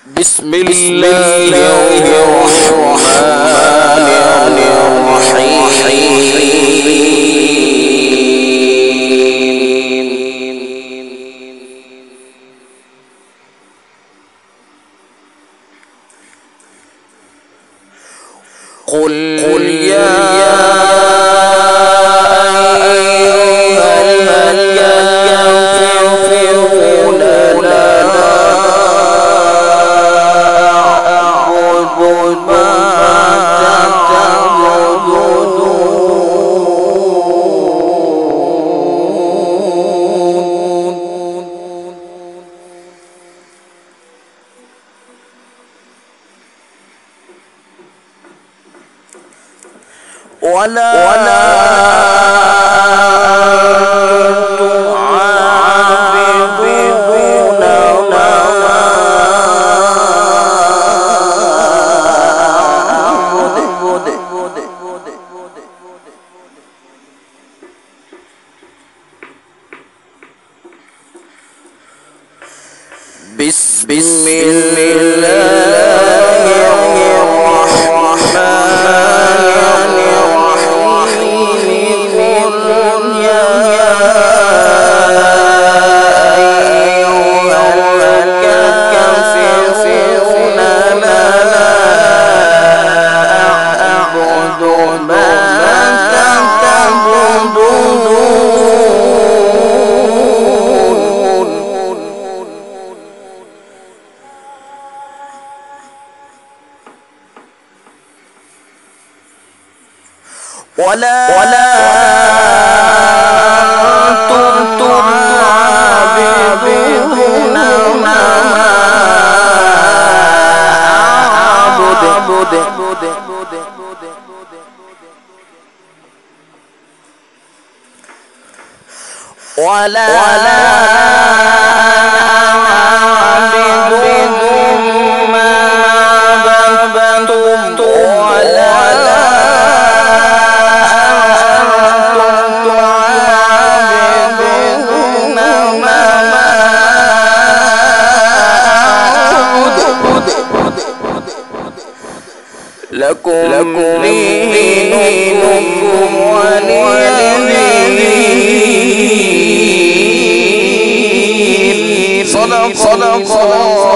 بسم الله الرحمن الرحيم. قل يا ولا تعبدون ما أعبد بسم الله الرحمن الرحيم. قل يا أيها الكافرون لا أعبد ما تعبدون ولا أنتم عابدون ما أعبد ولا عابد ما عبدتم ولا لكم دينكم ولي دين. صدق الله